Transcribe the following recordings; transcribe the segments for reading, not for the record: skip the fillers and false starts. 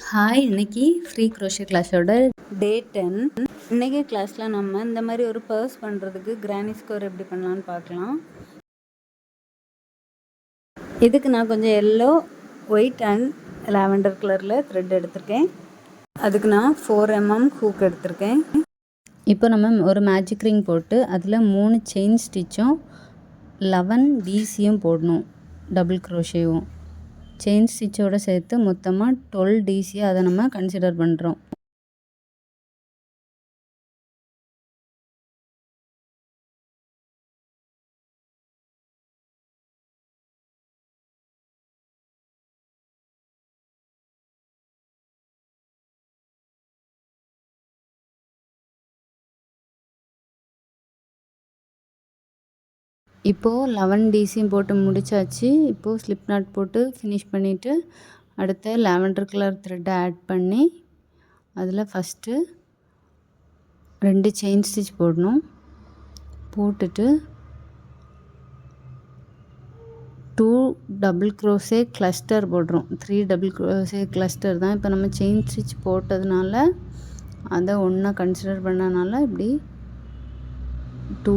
Hi, இன்னைக்கு free crochet கிளாஸோட டே 10. இன்னைக்கு கிளாஸில் நம்ம இந்த மாதிரி ஒரு பர்ஸ் பண்ணுறதுக்கு கிரானி ஸ்கோர் எப்படி பண்ணலான்னு பார்க்கலாம். இதுக்கு நான் கொஞ்சம் எல்லோ, ஒயிட் அண்ட் லாவெண்டர் கலரில் த்ரெட் எடுத்திருக்கேன். அதுக்கு நான் 4mm ஹூக் எடுத்திருக்கேன். இப்போ நம்ம ஒரு மேஜிக் ரிங் போட்டு அதில் 3 செயின் ஸ்டிச்சும் 11 டிசியும் போடணும். டபுள் க்ரோஷேவும் செயின் ஸ்டிச்சோடு சேர்த்து மொத்தமாக 12 டிசி அதை நம்ம கன்சிடர் பண்ணுறோம். இப்போது 11 டிசியும் போட்டு முடிச்சாச்சு. இப்போது ஸ்லிப் நாட் போட்டு ஃபினிஷ் பண்ணிவிட்டு அடுத்த லாவெண்டர் கலர் த்ரெட்டை ஆட் பண்ணி அதில் ஃபஸ்ட்டு 2 செயின் ஸ்டிச் போடணும். போட்டுட்டு 2 டபுள் க்ரோஷே கிளஸ்டர் போடுறோம். 3 டபுள் க்ரோஷே கிளஸ்டர் தான் இப்போ நம்ம செயின் ஸ்டிச் போட்டதுனால அதை ஒன்றா கன்சிடர் பண்ணனால இப்படி 2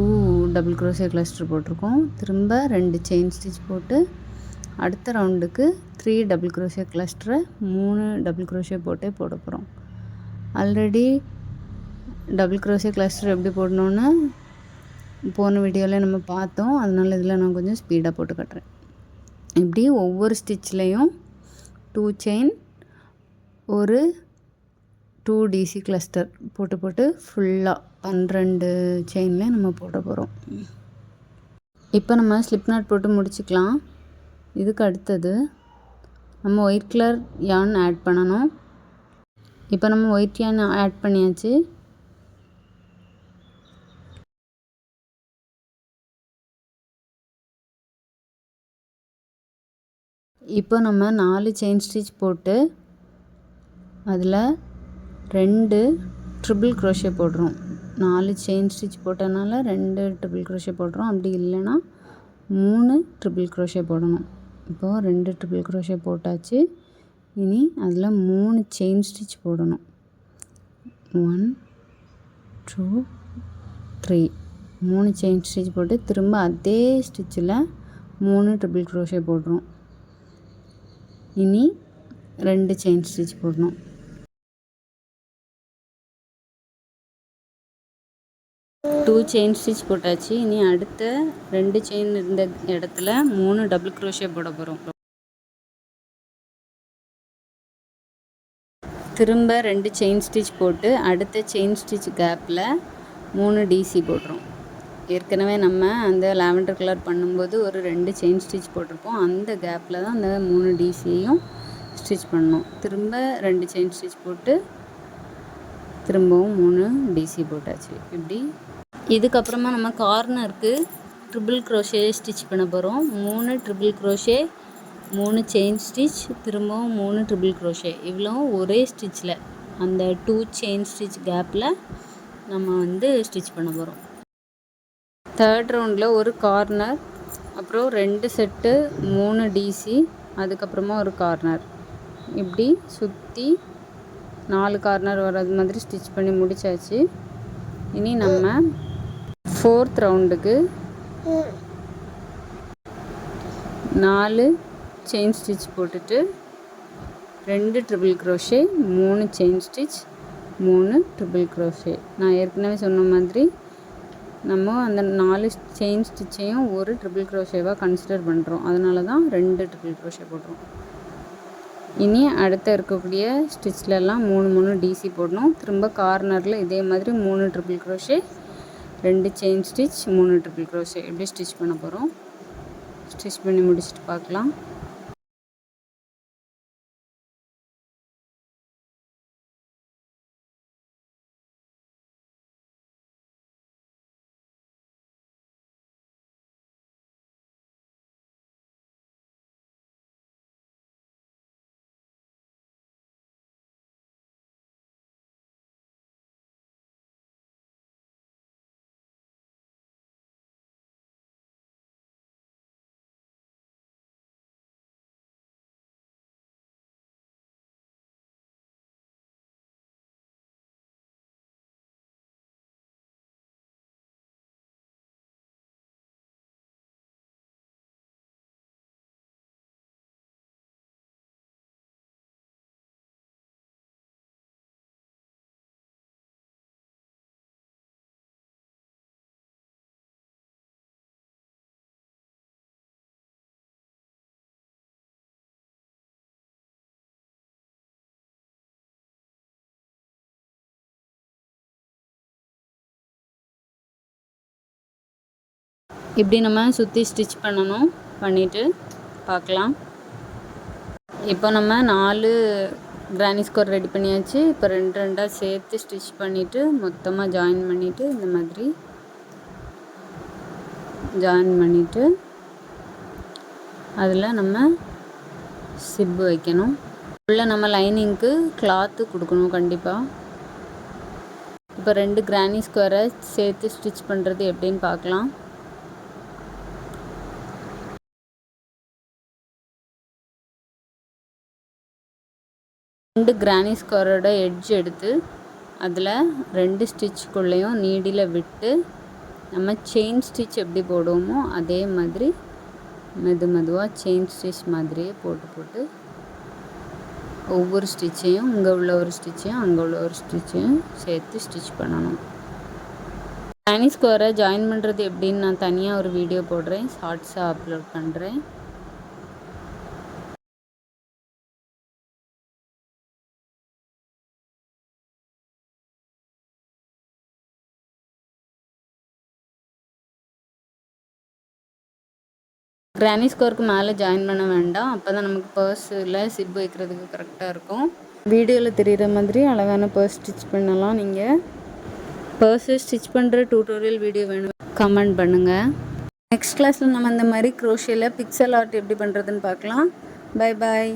டபுள் க்ரோஷே கிளஸ்டர் போட்டிருக்கோம். திரும்ப 2 செயின் ஸ்டிச் போட்டு அடுத்த ரவுண்டுக்கு 3 டபுள் க்ரோஷே கிளஸ்டரை 3 டபுள் க்ரோஷே போட்டே போட போகிறோம். ஆல்ரெடி டபுள் க்ரோஷே கிளஸ்டர் எப்படி போடணுன்னு போன வீடியோவில் நம்ம பார்த்தோம். அதனால இதில் நான் கொஞ்சம் ஸ்பீடாக போட்டு காட்டுறேன். இப்படி ஒவ்வொரு ஸ்டிச்லேயும் 2 செயின் ஒரு 2 டிசி கிளஸ்டர் போட்டு ஃபுல்லாக 12 செயினில் நம்ம போட போகிறோம். இப்போ நம்ம ஸ்லிப் நாட் போட்டு முடிச்சுக்கலாம். இதுக்கு அடுத்தது நம்ம ஒயிட் கலர் யான் ஆட் பண்ணணும். இப்போ நம்ம ஒயிட் யான் ஆட் பண்ணியாச்சு. இப்போ நம்ம 4 செயின் ஸ்டிச் போட்டு அதில் 2 ட்ரிபிள் க்ரோஷே போடுறோம். 4 செயின் ஸ்டிச் போட்டனால 2 ட்ரிபிள் க்ரோஷே போடுறோம். அப்படி இல்லைன்னா 3 ட்ரிபிள் க்ரோஷே போடணும். இப்போது 2 ட்ரிபிள் க்ரோஷே போட்டாச்சு. இனி அதில் 3 செயின் ஸ்டிச் போடணும். 1 2 3 3 செயின் ஸ்டிச் போட்டு திரும்ப அதே ஸ்டிச்சில் 3 ட்ரிபிள் க்ரோஷே போடுறோம். இனி 2 செயின் ஸ்டிச் போடணும். டூ செயின் ஸ்டிச் போட்டாச்சு. இனி அடுத்த 2 செயின் இருந்த இடத்துல 3 டபுள் க்ரோஷே போட போகிறோம். திரும்ப 2 செயின் ஸ்டிச் போட்டு அடுத்த செயின் ஸ்டிச் கேப்பில் 3 டிசி போடுறோம். ஏற்கனவே நம்ம அந்த லாவெண்டர் கலர் பண்ணும்போது ஒரு 2 செயின் ஸ்டிச் போட்டிருப்போம். அந்த கேப்பில் தான் அந்த 3 டிசியையும் ஸ்டிச் பண்ணணும். திரும்ப 2 செயின் ஸ்டிச் போட்டு திரும்பவும் 3 டிசி போட்டாச்சு. இப்படி இதுக்கப்புறமா நம்ம கார்னருக்கு ட்ரிபிள் க்ரோஷே ஸ்டிச் பண்ண போகிறோம். 3 ட்ரிபிள் க்ரோஷே 3 செயின் ஸ்டிச் திரும்பவும் 3 ட்ரிபிள் க்ரோஷே இவ்வளோ ஒரே ஸ்டிச்சில் அந்த 2 செயின் ஸ்டிச் கேப்பில் நம்ம ஸ்டிச் பண்ண போகிறோம். தேர்ட் ரவுண்டில் ஒரு கார்னர், அப்புறம் 2 செட்டு 3 டிசி, அதுக்கப்புறமா ஒரு கார்னர், இப்படி சுற்றி 4 கார்னர் வர்றது மாதிரி ஸ்டிச் பண்ணி முடித்தாச்சு. இனி நம்ம 4th ரவுண்டுக்கு 4 செயின் ஸ்டிச் போட்டுட்டு 2 triple crochet 3 chain stitch 3 triple crochet. நான் ஏற்கனவே சொன்ன மாதிரி நம்ம அந்த 4 செயின் ஸ்டிச்சையும் ஒரு ட்ரிபிள் க்ரோஷேவாக கன்சிடர் பண்ணுறோம். அதனால தான் 2 ட்ரிபிள் க்ரோஷே போடுறோம். இனி அடுத்த இருக்கக்கூடிய ஸ்டிச்லலாம் 3 டிசி போடணும். திரும்ப கார்னரில் இதே மாதிரி 3 triple crochet 2 chain stitch 3 triple crochet எப்படி ஸ்டிச் பண்ண போகிறோம். ஸ்டிச் பண்ணி முடிச்சுட்டு பார்க்கலாம். இப்படி நம்ம சுற்றி ஸ்டிச் பண்ணணும். பண்ணிவிட்டு பார்க்கலாம். இப்போ நம்ம 4 கிரானி ஸ்கொயர் ரெடி பண்ணியாச்சு. இப்போ 2 2 சேர்த்து ஸ்டிச் பண்ணிவிட்டு மொத்தமாக ஜாயின் பண்ணிவிட்டு இந்த மாதிரி ஜாயின் பண்ணிவிட்டு அதில் நம்ம சிப்பு வைக்கணும். உள்ள நம்ம லைனிங்க்கு கிளாத்து கொடுக்கணும் கண்டிப்பாக. இப்போ 2 கிரானி ஸ்கொயரை சேர்த்து ஸ்டிச் பண்ணுறது எப்படின்னு பார்க்கலாம். ரெண்டு கிரானி ஸ்கொயரோட எட்ஜ் எடுத்து அதில் 2 ஸ்டிச்சுக்குள்ளேயும் நீடில் விட்டு நம்ம செயின் ஸ்டிச் எப்படி போடுவோமோ அதே மாதிரி மெதுவாக செயின் ஸ்டிச் மாதிரியே போட்டு ஒவ்வொரு ஸ்டிச்சையும் இங்கே உள்ள ஒரு ஸ்டிச்சையும் அங்கே உள்ள ஒரு ஸ்டிச்சையும் சேர்த்து ஸ்டிச் பண்ணணும். கிரானி ஸ்கொயரை ஜாயின் பண்ணுறது எப்படின்னு நான் தனியாக ஒரு வீடியோ போடுறேன், ஷார்ட்ஸாக அப்லோட் பண்ணுறேன். கிரானி ஸ்கொயருக்கு மேலே ஜாயின் பண்ண வேண்டாம். அப்போ தான் நமக்கு பர்ஸில் சிப் வைக்கிறதுக்கு கரெக்டாக இருக்கும். வீடியோவில் தெரிகிற மாதிரி அழகான பர்ஸ் ஸ்டிச் பண்ணலாம். நீங்கள் பர்ஸை ஸ்டிச் பண்ணுற டியூட்டோரியல் வீடியோ வேணும் கமெண்ட் பண்ணுங்கள். நெக்ஸ்ட் கிளாஸில் நம்ம இந்த மாதிரி க்ரோஷேயில் பிக்சல் ஆர்ட் எப்படி பண்ணுறதுன்னு பார்க்கலாம். Bye bye.